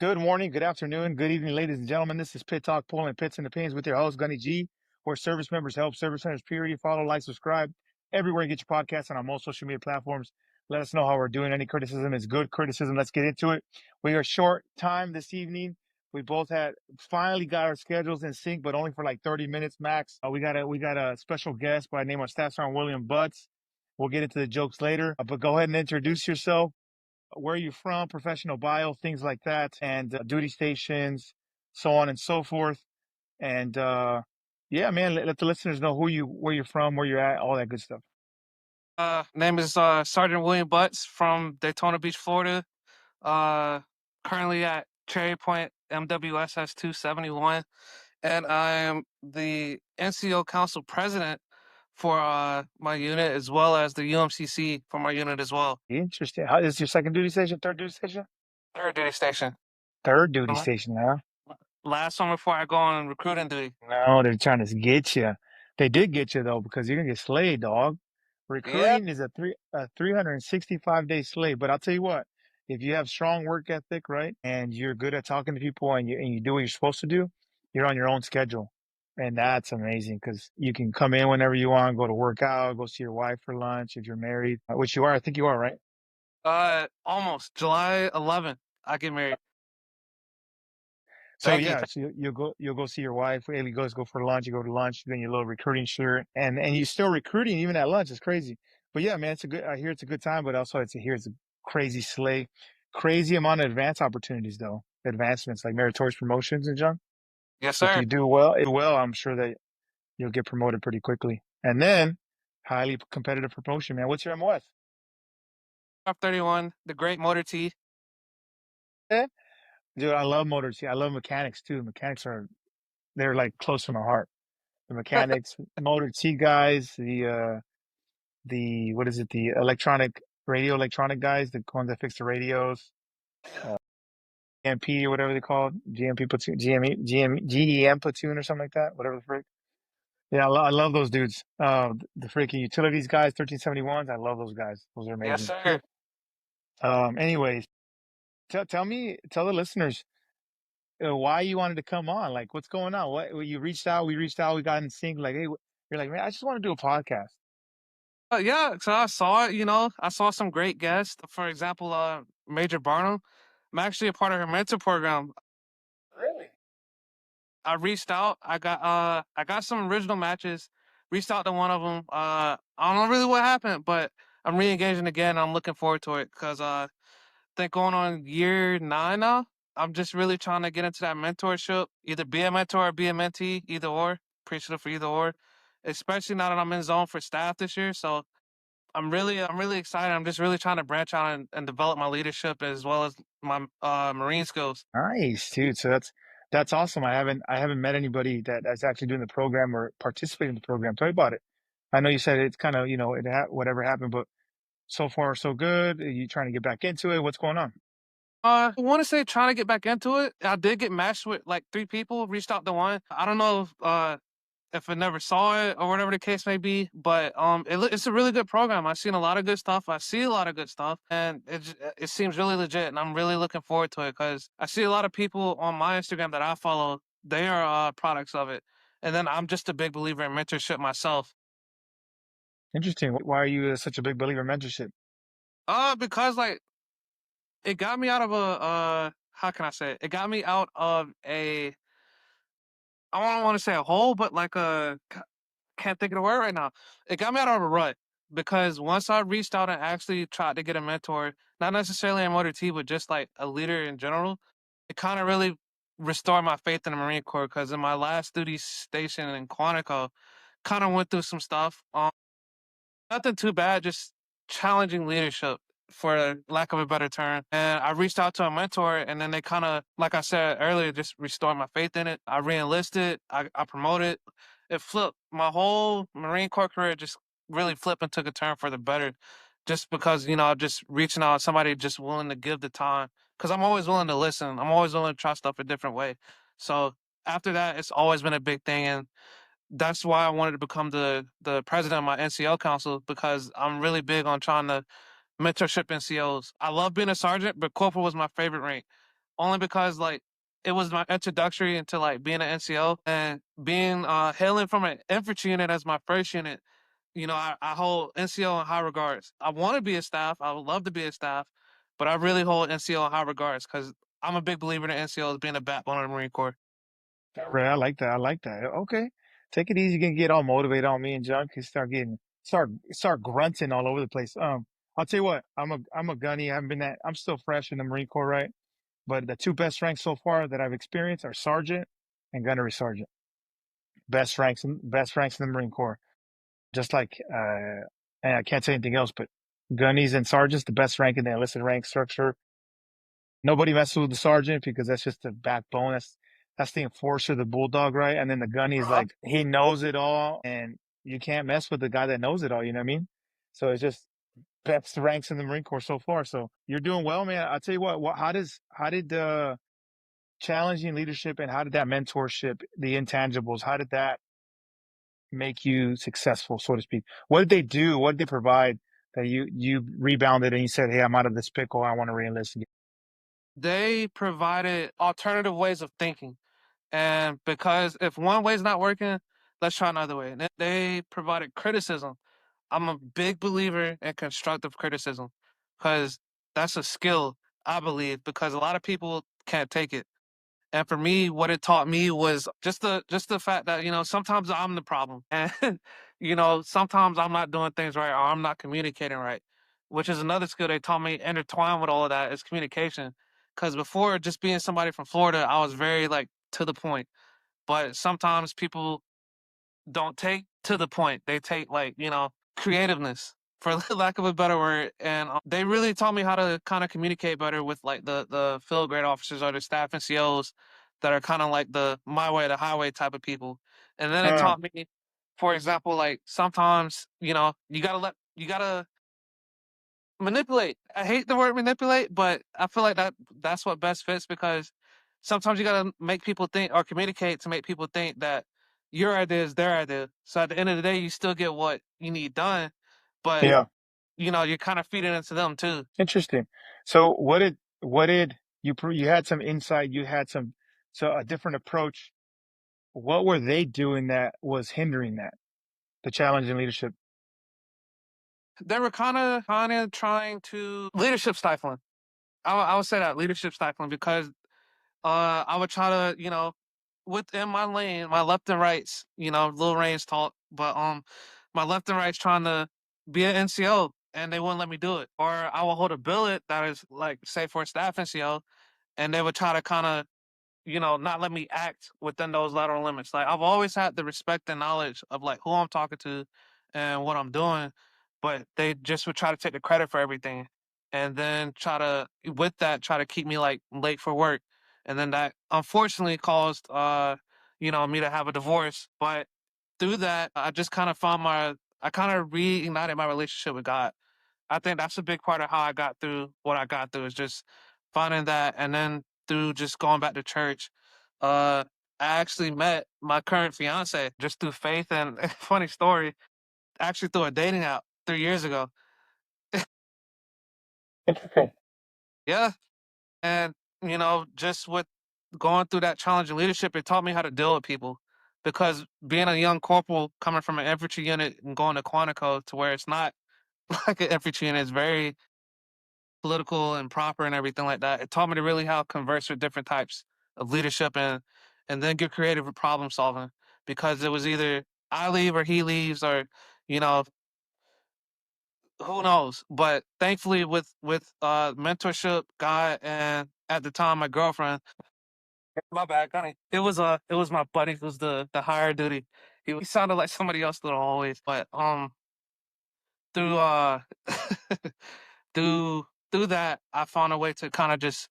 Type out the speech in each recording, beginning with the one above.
Good morning, good afternoon, good evening, ladies and gentlemen. This is Pit Talk, pulling pits and the pins with your host, Gunny G, where service members help service centers, period. Follow, like, subscribe everywhere you get your podcasts and on most social media platforms. Let us know how we're doing. Any criticism is good criticism. Let's get into it. We are short time this evening. We both had finally got our schedules in sync, but only for like 30 minutes max. We got a special guest by the name of Staff Sergeant William Butts. We'll get into the jokes later, but go ahead and introduce yourself, where you're from, professional bio, things like that, and duty stations, so on and so forth. And yeah, man, let the listeners know where you're from, where you're at, all that good stuff. Name is Sergeant William Butts from Daytona Beach, Florida. Uh, Currently at Cherry Point MWSS 271, and I am the NCO Council President for my unit as well as the UMCC for my unit as well. Interesting. How is your second duty station, third duty station? Third duty station. Third duty Uh, station, huh? Last one before I go on recruiting duty. No, they're trying to get you. They did get you though, because you're gonna get slayed, dog. Yeah. Recruiting is a 365-day slave. But I'll tell you what, if you have strong work ethic, right, and you're good at talking to people and you do what you're supposed to do, you're on your own schedule. And that's amazing because you can come in whenever you want, go to work out, go see your wife for lunch if you're married, which you are. I think you are, right? Almost July 11th. I get married. So Thank you. yeah, so you'll go see your wife. Haley goes go for lunch. You go to lunch. You get your little recruiting shirt, and you're still recruiting even at lunch. It's crazy. But yeah, man, it's a good. I hear it's a good time, but also it's a crazy slay, crazy amount of advance opportunities though. Advancements like meritorious promotions and junk. Yes, If sir. you do well, I'm sure that you'll get promoted pretty quickly. And then highly competitive promotion, man. What's your MOS? 31, the Great Motor T. Yeah, dude, I love motors. I love mechanics too. Mechanics they're like close to my heart. The mechanics, motor T guys, the what is it? The electronic guys, the ones that fix the radios, GMP or whatever they call it, GMP platoon, GEM platoon or something like that, whatever the frick. Yeah, I love those dudes. The freaking utilities guys, 1371s. I love those guys. Those are Yes, amazing. sir. Anyways, tell the listeners why you wanted to come on. Like, what's going on? What you reached out, we reached out, we got in sync. Like, hey, you're like, man, I just want to do a podcast. Yeah, so I saw it, I saw some great guests. For example, Major Barnum. I'm actually a part of her mentor program. Really? I reached out. I got some original matches. Reached out to one of them. I don't know really what happened, but I'm re-engaging again. I'm looking forward to it because I think going on year 9 now. I'm just really trying to get into that mentorship, either be a mentor or be a mentee, either or. Appreciative for either or, especially now that I'm in zone for staff this year. So I'm really excited. I'm just really trying to branch out and develop my leadership as well as my marine skills. Nice, dude. So that's awesome. I haven't met anybody that's actually doing the program or participating in the program. Tell me about it. I know you said it's kind of, whatever happened, but so far so good. Are you trying to get back into it? What's going on? I want to say trying to get back into it. I did get matched with like 3 people. Reached out to one. I don't know if I never saw it or whatever the case may be, but it's a really good program. I've seen a lot of good stuff. I see a lot of good stuff, and it seems really legit. And I'm really looking forward to it because I see a lot of people on my Instagram that I follow. They are products of it, and then I'm just a big believer in mentorship myself. Interesting. Why are you such a big believer in mentorship? Because like it got me out of a how can I say it? It got me out of a I don't want to say a hole, but like can't think of the word right now. It got me out of a rut because once I reached out and actually tried to get a mentor, not necessarily in Motor T, but just like a leader in general, it kind of really restored my faith in the Marine Corps. Because in my last duty station in Quantico, kind of went through some stuff. Nothing too bad, just challenging leadership for lack of a better term. And I reached out to a mentor and then they kind of, like I said earlier, just restored my faith in it. I re-enlisted, I promoted. It flipped. My whole Marine Corps career just really flipped and took a turn for the better just because, just reaching out, somebody just willing to give the time. Because I'm always willing to listen. I'm always willing to try stuff a different way. So after that, it's always been a big thing. And that's why I wanted to become the president of my NCO council because I'm really big on trying to mentorship NCOs. I love being a sergeant, but corporal was my favorite rank. only because like it was my introductory into like being an NCO and being hailing from an infantry unit as my first unit. I hold NCO in high regards. I want to be a staff. I would love to be a staff, but I really hold NCO in high regards because I'm a big believer in NCO as being a backbone of the Marine Corps. Right, I like that. I like that. Okay, take it easy. You can get all motivated on me and John can start grunting all over the place. I'll tell you what. I'm a gunny. I haven't been that. I'm still fresh in the Marine Corps, right? But the two best ranks so far that I've experienced are sergeant and gunnery sergeant. Best ranks in the Marine Corps. Just like and I can't say anything else, but gunnies and sergeants, the best rank in the enlisted rank structure. Nobody messes with the sergeant because that's just the backbone. That's the enforcer, the bulldog, right? And then the gunny is like he knows it all, and you can't mess with the guy that knows it all. You know what I mean? So it's just best ranks in the Marine Corps so far. So you're doing well, man. I'll tell you what how did the challenging leadership and how did that mentorship, the intangibles, how did that make you successful, so to speak? What did they do? What did they provide that you rebounded and you said, "Hey, I'm out of this pickle. I want to reenlist again." They provided alternative ways of thinking. And because if one way's not working, let's try another way. And then they provided criticism. I'm a big believer in constructive criticism because that's a skill, I believe, because a lot of people can't take it. And for me, what it taught me was just the fact that, sometimes I'm the problem. And, sometimes I'm not doing things right or I'm not communicating right, which is another skill they taught me intertwined with all of that is communication. Because before just being somebody from Florida, I was very like to the point. But sometimes people don't take to the point. They take like, creativeness for lack of a better word. And they really taught me how to kind of communicate better with like the field grade officers or the staff and COs that are kind of like the my way, the highway type of people. And then it Uh, taught me, for example, like sometimes, you gotta manipulate. I hate the word manipulate, but I feel like that's what best fits because sometimes you gotta make people think or communicate to make people think that your idea is their idea. So at the end of the day, you still get what you need done, but yeah, you're kind of feeding into them too. interesting. So what did you had some insight, you had some so a different approach. What were they doing that was hindering that? The challenge in leadership. They were kind of trying to leadership stifling. I would say that leadership stifling because I would try to, within my lane, my left and rights, little range talk, but my left and rights trying to be an NCO and they wouldn't let me do it. Or I will hold a billet that is like say for a staff NCO and they would try to kind of not let me act within those lateral limits. Like I've always had the respect and knowledge of like who I'm talking to and what I'm doing, but they just would try to take the credit for everything and then with that try to keep me like late for work. And then that unfortunately caused me to have a divorce. But through that I just kind of I kind of reignited my relationship with God. I think that's a big part of how I got through what I got through is just finding that, and then through just going back to church, uh, I actually met my current fiance just through faith and funny story, actually through a dating app 3 years ago. Interesting. Yeah, and just with going through that challenge in leadership, it taught me how to deal with people. Because being a young corporal coming from an infantry unit and going to Quantico to where it's not like an infantry unit, it's very political and proper and everything like that. It taught me to really how to converse with different types of leadership and then get creative with problem solving because it was either I leave or he leaves or you know who knows. But thankfully with mentorship, God, and at the time my girlfriend. My bad, Gunny. It was my buddy who's the higher duty. He sounded like somebody else through the hallways, but through through that I found a way to kind of just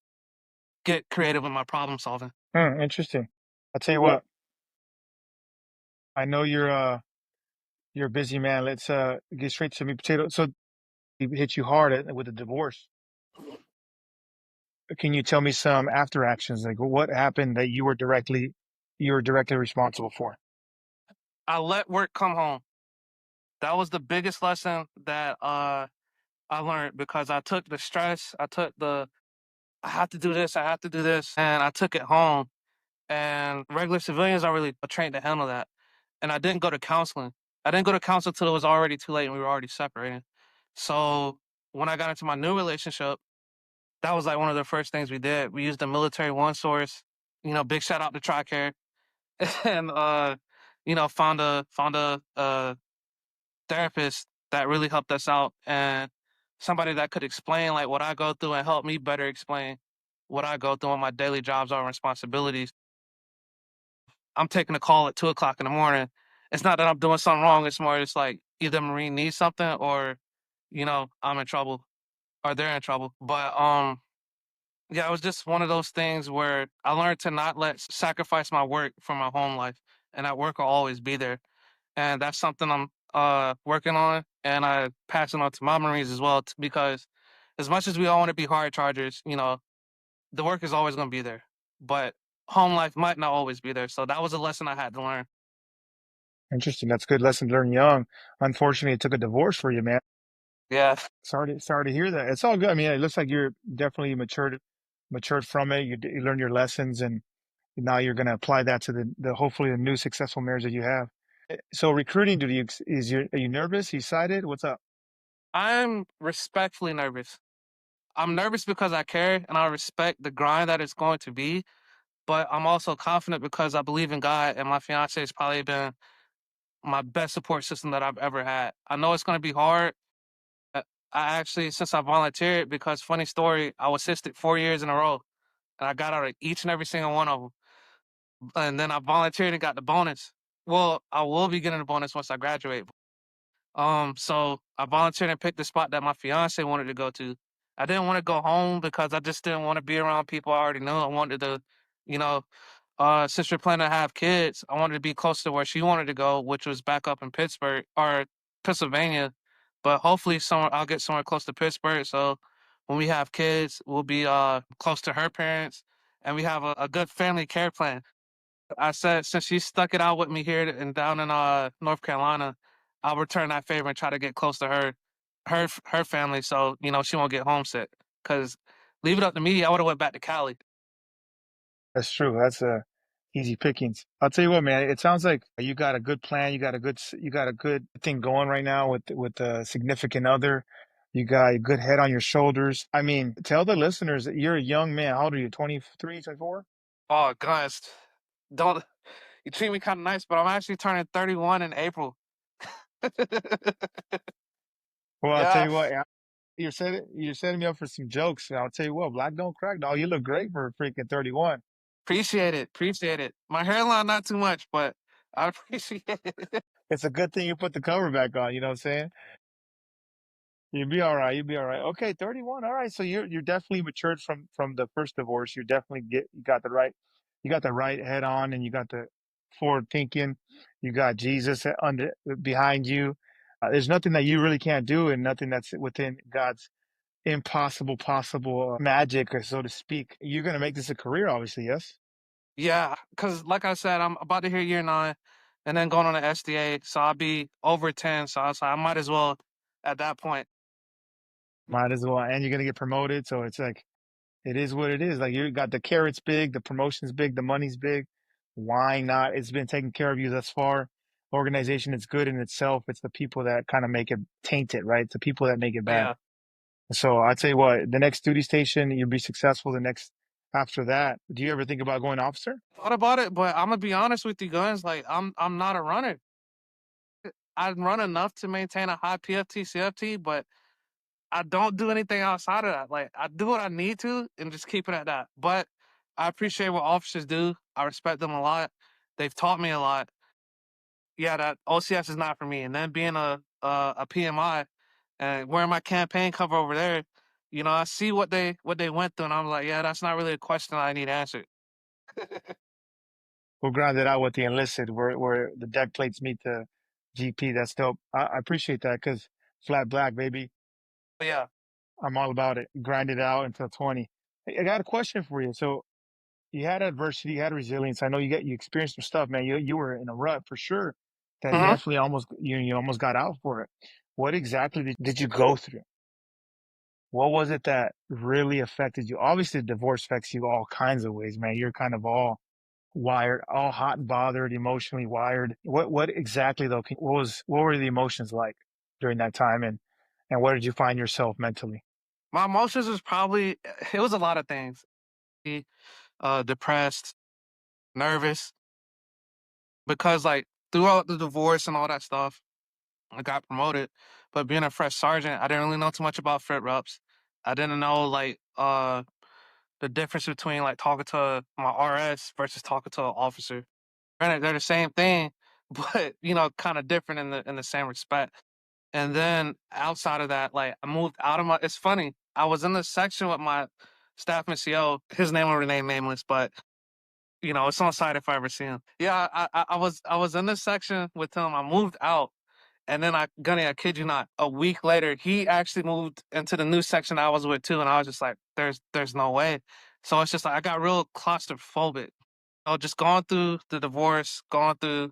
get creative with my problem solving. Interesting. I'll tell you what, I know you're a busy man. Let's get straight to the meat potato. So he hit you hard with a divorce. Can you tell me some after actions? Like what happened that you were directly responsible for? I let work come home. That was the biggest lesson that I learned because I took the stress, I took the I have to do this, I have to do this, and I took it home. And regular civilians are really trained to handle that. And I didn't go to counseling. I didn't go to counseling till it was already too late and we were already separated. So when I got into my new relationship, that was like one of the first things we did. We used the military one source. Big shout out to TRICARE, and found a therapist that really helped us out, and somebody that could explain like what I go through and help me better explain what I go through on my daily jobs or responsibilities. I'm taking a call at 2 o'clock in the morning. It's not that I'm doing something wrong. It's more it's like either Marine needs something or, I'm in trouble or they're in trouble. But yeah, it was just one of those things where I learned to not let sacrifice my work for my home life, and that work will always be there. And that's something I'm working on, and I pass it on to my Marines as well, because as much as we all want to be hard chargers, the work is always going to be there, but home life might not always be there. So that was a lesson I had to learn. Interesting. That's a good lesson to learn young. Unfortunately, it took a divorce for you, man. Yeah. Sorry to hear that. It's all good. I mean, it looks like you're definitely matured from it. You learned your lessons, and now you're going to apply that to the hopefully the new successful marriage that you have. So recruiting, are you nervous? You excited? What's up? I'm respectfully nervous. I'm nervous because I care and I respect the grind that it's going to be, but I'm also confident because I believe in God, and my fiance has probably been my best support system that I've ever had. I know it's going to be hard. I actually, since I volunteered, because funny story, I was assisted 4 years in a row and I got out of each and every single one of them. And then I volunteered and got the bonus. Well, I will be getting the bonus once I graduate. So I volunteered and picked the spot that my fiance wanted to go to. I didn't want to go home because I just didn't want to be around people I already knew. I wanted to, you know, since we're planning to have kids, I wanted to be close to where she wanted to go, which was back up in Pittsburgh or Pennsylvania. But hopefully somewhere I'll get somewhere close to Pittsburgh. So when we have kids, we'll be close to her parents and we have a good family care plan. I said since she stuck it out with me here and down in North Carolina, I'll return that favor and try to get close to her family, so she won't get homesick. Cause leave it up to me, I would have went back to Cali. That's true. That's easy pickings. I'll tell you what, man. It sounds like you got a good plan. You got a good thing going right now with a significant other. You got a good head on your shoulders. I mean, tell the listeners that you're a young man. How old are you? 23, 24? Oh, guys, don't you treat me kind of nice, but I'm actually turning 31 in April. Well, I'll tell Yeah, you what. You're setting me up for some jokes. I'll tell you what. Black don't crack, dog. You look great for freaking 31. appreciate it, appreciate it. My hairline not too much, but I appreciate it. It's a good thing you put the cover back on. You know what I'm saying? You'll be all right. You'll be all right. Okay, 31. All right. So you're definitely matured from the first divorce. You got the right head on, and you got the forward thinking. You got Jesus under behind you. There's nothing that you really can't do, and nothing that's within God's impossible possible magic, or so to speak. You're gonna make this a career, obviously. Yes. Yeah, because like I said, I'm about to hit year 9 and then going on the SDA. So I'll be over 10. So I might as well at that point. Might as well, and you're gonna get promoted. So it's like it is what it is. Like you got the carrots big, the promotion's big, the money's big. Why not? It's been taking care of you thus far. Organization is good in itself. It's the people that kind of make it tainted, right? It's the people that make it bad. Yeah, So I'd say what the next duty station, you'll be successful. The next after that, do you ever think about going officer? thought about it, but I'm gonna be honest with you guys. Like I'm not a runner. I run enough to maintain a high PFT, CFT, but I don't do anything outside of that. Like I do what I need to and just keep it at that. But I appreciate what officers do. I respect them a lot. They've taught me a lot. Yeah, that OCS is not for me. And then being a PMI and wearing my campaign cover over there, I see what they went through, and I'm like, yeah, that's not really a question I need answered. We'll grind it out with the enlisted, where the deck plates meet the GP. That's dope. I appreciate that because flat black, baby. But yeah. I'm all about it. Grind it out until 20. Hey, I got a question for you. So you had adversity, you had resilience. I know you experienced some stuff, man. You were in a rut for sure. That Hmm. definitely almost you almost got out for it. What exactly did you go through? What was it that really affected you? Obviously, divorce affects you all kinds of ways, man. You're kind of all wired, all hot and bothered, emotionally wired. What exactly though? What were the emotions like during that time, and where did you find yourself mentally? My emotions was probably it was a lot of things. Depressed, nervous, because like throughout the divorce and all that stuff, I got promoted. But being a fresh sergeant, I didn't really know too much about fit reps. I didn't know like the difference between like talking to my RS versus talking to an officer. Granted, they're the same thing, but kind of different in the same respect. And then outside of that, like I moved out of my. It's funny. I was in the section with my staff NCO. His name will remain nameless, but it's on site if I ever see him. Yeah, I was in this section with him. I moved out, and then Gunny, I kid you not, a week later, he actually moved into the new section I was with too, and I was just like, there's no way. So it's just like I got real claustrophobic. Just going through the divorce, going through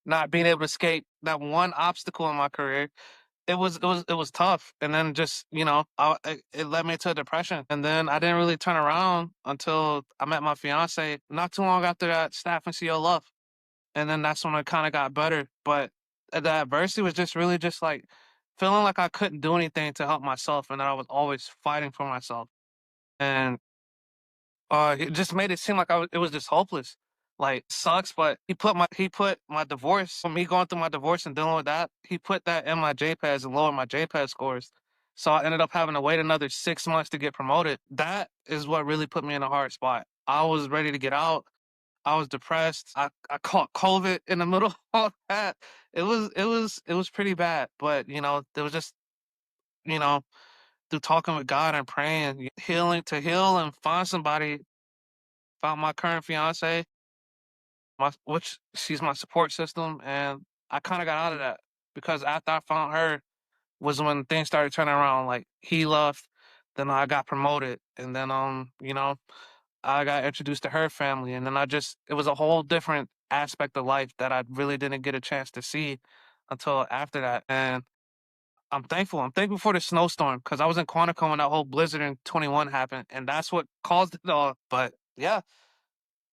not being able to escape that one obstacle in my career. It was tough, and then just it led me to a depression, and then I didn't really turn around until I met my fiance. Not too long after that, staff and CO left, and then that's when it kind of got better. But the adversity was just really just like feeling like I couldn't do anything to help myself, and that I was always fighting for myself, and it just made it seem like it was just hopeless. Like sucks, but he put my divorce, from me going through my divorce and dealing with that, he put that in my JPEGs and lowered my JPEG scores. So I ended up having to wait another 6 months to get promoted. That is what really put me in a hard spot. I was ready to get out. I was depressed. I caught COVID in the middle of all that. It was pretty bad. But there was just you know through talking with God and praying, healing to heal and find somebody. Found my current fiance, which she's my support system, and I kind of got out of that because after I found her was when things started turning around. Like he left, then I got promoted, and then I got introduced to her family, and then it was a whole different aspect of life that I really didn't get a chance to see until after that. And I'm thankful. I'm thankful for the snowstorm because I was in Quantico when that whole blizzard in 21 happened, and that's what caused it all. But yeah,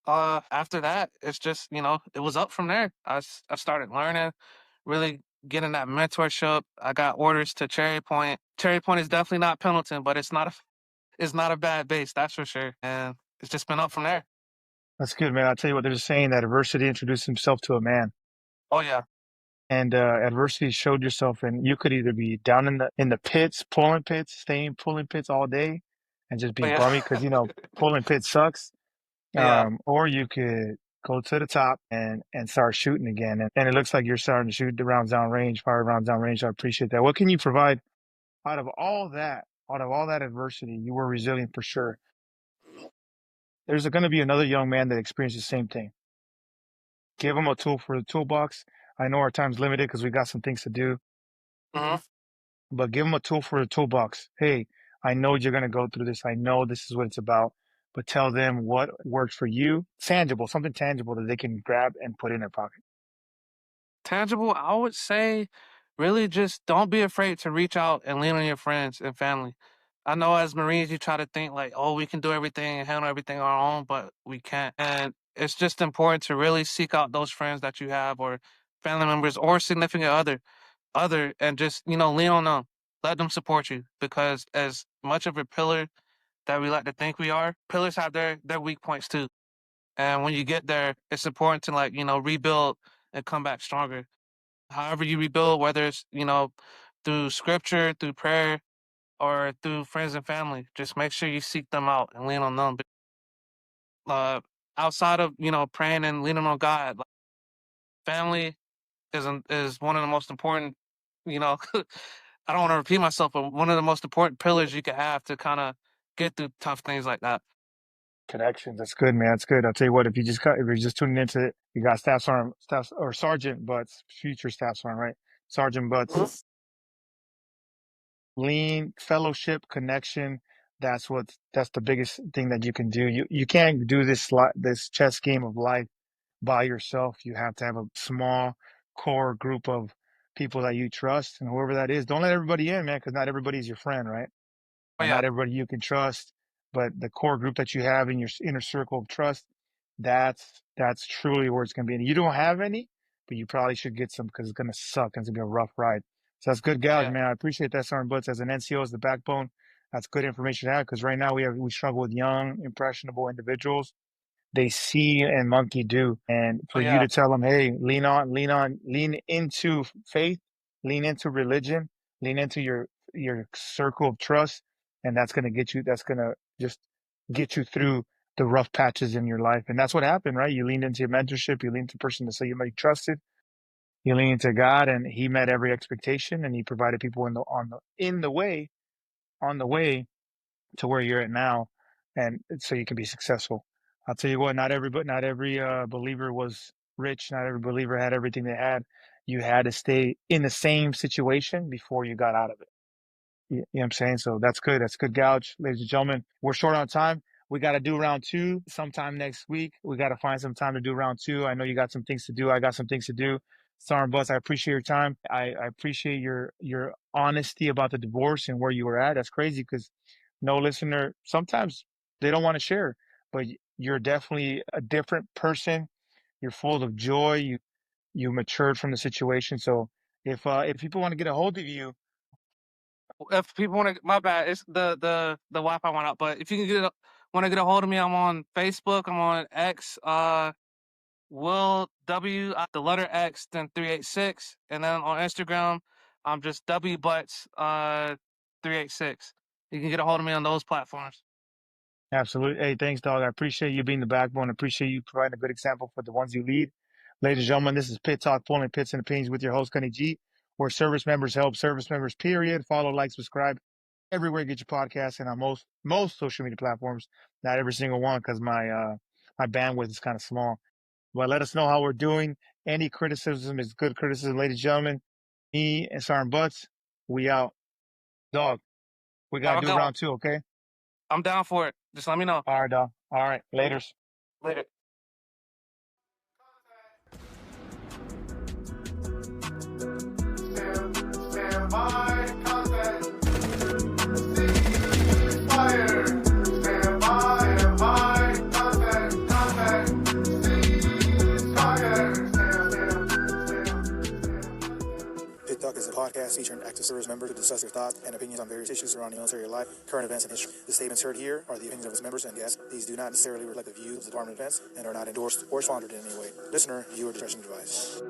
after that, it's just, it was up from there. I started learning, really getting that mentorship. I got orders to Cherry Point. Cherry Point is definitely not Pendleton, but it's not a bad base, that's for sure. And it's just been up from there. That's good, man. I'll tell you what, they're just saying that adversity introduced himself to a man. Oh yeah. And adversity showed yourself, and you could either be down in the pits, pulling pits, staying pulling pits all day, and just Oh being yeah. bummy because pulling pits sucks. Yeah. Or you could go to the top and start shooting again. And it looks like you're starting to shoot the rounds down range, fire rounds down range. I appreciate that. What can you provide out of all that? Out of all that adversity, you were resilient for sure. There's going to be another young man that experienced the same thing. Give him a tool for the toolbox. I know our time's limited because we got some things to do, Hmm. but give them a tool for the toolbox. Hey, I know you're going to go through this. I know this is what it's about, but tell them what works for you. Tangible, something tangible that they can grab and put in their pocket. Tangible, I would say, really just don't be afraid to reach out and lean on your friends and family. I know as Marines, you try to think like, oh, we can do everything and handle everything on our own, but we can't. And it's just important to really seek out those friends that you have or family members or significant other, and just, lean on them. Let them support you because as much of a pillar that we like to think we are, pillars have their weak points too. And when you get there, it's important to like, rebuild and come back stronger. However you rebuild, whether it's, through scripture, through prayer, or through friends and family, just make sure you seek them out and lean on them. Uh, outside of, praying and leaning on God, like, family is one of the most important, you know, I don't want to repeat myself, but one of the most important pillars you can have to kind of get through tough things like that. Connections. That's good, man. That's good. I'll tell you what, if you're just tuning into it, you got Staff or Sergeant Butts, future Staff Sergeant, right? Sergeant Butts, Mhm. lean, fellowship, connection. That's the biggest thing that you can do. You can't do this chess game of life by yourself. You have to have a small core group of people that you trust, and whoever that is, don't let everybody in, man, because not everybody's your friend, right? Not everybody you can trust, but the core group that you have in your inner circle of trust, that's truly where it's going to be. And you don't have any, but you probably should get some because it's going to suck and it's going to be a rough ride. So that's good gouge, Yeah. man. I appreciate that, Sergeant Butts. As an NCO, as the backbone, that's good information to have because right now we struggle with young, impressionable individuals. They see and monkey do. And Oh for you yeah. to tell them, hey, lean into faith, lean into religion, lean into your circle of trust, and that's gonna just get you through the rough patches in your life. And that's what happened, right? You leaned into your mentorship, you leaned into the person that you might trusted, you leaned into God, and He met every expectation, and He provided people on the way to where you're at now, and so you can be successful. I'll tell you what, not every believer was rich. Not every believer had everything they had. You had to stay in the same situation before you got out of it. You know what I'm saying? So that's good. That's good gouge, ladies and gentlemen. We're short on time. We got to do round two sometime next week. We got to find some time to do round two. I know you got some things to do. I got some things to do. Sergeant Butts, I appreciate your time. I appreciate your honesty about the divorce and where you were at. That's crazy because no listener, sometimes they don't want to share, but you're definitely a different person. You're full of joy. You matured from the situation. So if people want to get a hold of you, If people want to, my bad, it's the Wi-Fi went out. But if you can want to get a hold of me, I'm on Facebook. I'm on X. Will W the letter X then 386, and then on Instagram, I'm just W Butts 386. You can get a hold of me on those platforms. absolutely. Hey, thanks, dog. I appreciate you being the backbone. I appreciate you providing a good example for the ones you lead. Ladies and gentlemen, this is Pit Talk, pulling pits and opinions with your host, Gunny G, where service members help service members, period. Follow, like, subscribe everywhere you get your podcasts and on most social media platforms. Not every single one because my bandwidth is kind of small. But let us know how we're doing. Any criticism is good criticism, ladies and gentlemen. Me and Sergeant Butts, we out. Dog, we got Have to a do good one. round two, okay? I'm down for it. Just let me know. All right, dog. All right, laters. Later. Stand by, contact. Ceasefire. Stand by, contact, contact. Ceasefire. Pit Talk is a podcast featuring active service members who discuss their thoughts and opinions on various issues surrounding military life, current events, and history. The statements heard here are the opinions of its members and guests. These do not necessarily reflect the views of the Department of Defense and are not endorsed or sponsored in any way. Listener, viewer discretion advised.